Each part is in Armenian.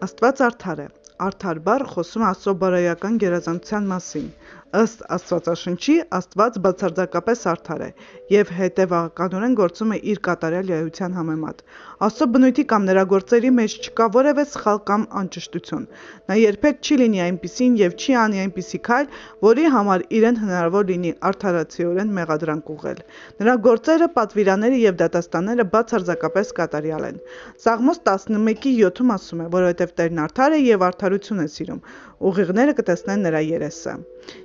Աստված արդար է։ Արդար բառը խոսում է Աստծո բարոյական գերազանցության մասին։ Ըստ Աստվածաշնչի, Աստված բացարձակապես արդար է և հետևականորեն գործում է իր կատարյալ էության համեմատ։ Աստծո բնույթի կամ նրա գործերի մեջ չկա որևէ սխալ կամ անճշտություն։ Նա երբեք չի լինի այնպիսին և չի անի այնպիսի քայլ, որի համար իրեն հնարավոր լինի արդարացիորեն մեղադրանք ուղղել։ Նրա գործերը, պատվիրանները և դատաստանները բացարձակապես կատարյալ են։ Սաղմոս 11:7-ում ասում է, որովհետև Տերն արդար է և արդարություն է սիրում, ուղիղները կտեսնեն նրա երեսը։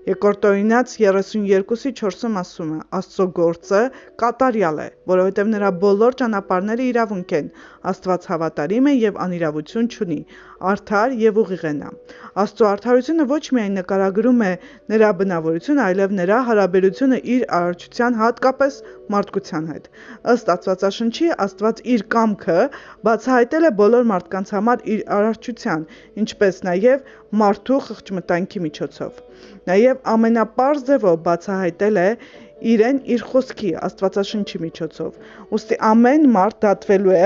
Երկրորդ Օրինաց 32:4-ում ասում է, Աստծո գործը կատարյալ է, որովհետև նրա բոլոր ճանապարհները իրավունք են, Աստված հավատարիմ է և անիրավություն չունի, արդար և ուղիղ է նա։ Աստծո արդարությունը ոչ միայն նկարագրում է նրա բնավորությունը, այլև նրա հարաբերությունը իր արարչության, հատկապես մարդկության հետ։ Ըստ Աստվածաշնչի, Աստված իր կամքը բացահայտել է բոլոր մարդկանց համար իր արարչության, ինչպես նաև մարդու խղճմտանքի միջոցով։ Նաև ամենապարզ ձևով բացահայտել է իրեն իր խոսքի, Աստվածաշնչի միջոցով։ Ուստի ամեն մարդ դատվելու է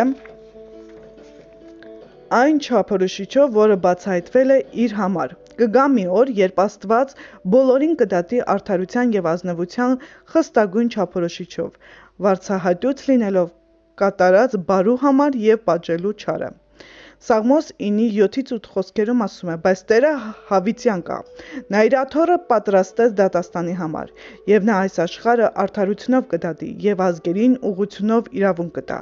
այն չափորոշիչով, որը բացահայտվել է իր համար։ Կգա մի օր, երբ Աստված բոլորին կդատի արդարության և ազնվության խստագույն չափորոշիչով, վարձահատույց լինելով կատարած բարու համար և պատժելու չարը։ Սաղմոս 9:7-8 խոսքերում ասում է. «Բայց Տերը հավիտյան կա, նա իր աթոռը պատրաստեց դատաստանի համար, և նա այս աշխարհը արդարությունով կդատի, և ազգերին ուղղությունով իրավունք կտա,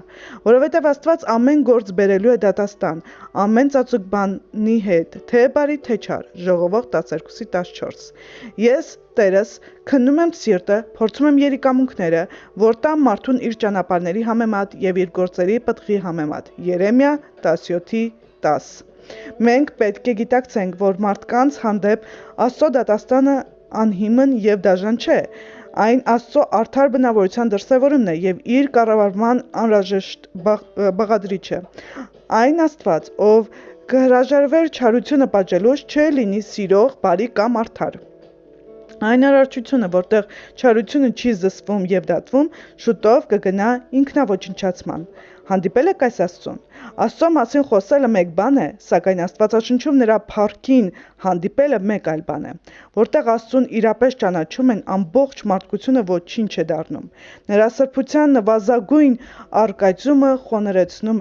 որովհետև Աստված ամեն գործ բերելու է դատաստան, ամեն ծածուկ բանի հետ, թե բարի, թե չար» Ժողովող 12:14։ Ես Տերս քննում եմ սիրտը, փորձում եմ երիկամունքները, որ տամ մարդուն իր ճանապարհների համեմատ և իր գործերի պտղի համեմատ։ Երեմիա 17:10։ Մենք պետք է գիտակցենք, որ մարդկանց հանդեպ Աստծո դատաստանը անհիմն և դաժան չէ։ Այն Աստծո արդար բնավորության դրսևորումն է և իր կառավարման անհրաժեշտ բաղադրիչը։ Այն Աստված, ով կհրաժարվեր չարությունը պատժելուց, չէր լինի սիրող, բարի կամ արդար։ Այն արարչությունը, որտեղ չարությունը չի զսպվում և դատվում, շուտով կգնա ինքնաոչնչացման։ Հանդիպե՞լ եք այս Աստծուն։ Աստծո մասին խոսելը մեկ բան է, սակայն Աստվածաշնչում նրա փառքին հանդիպելը մեկ այլ բան է։ Որտեղ Աստծուն իրապես ճանաչում են, ամբողջ մարդկությունը ոչինչ է դառնում։ Նրա սրբության նվազագույն առկայծումը խոնարհեցնում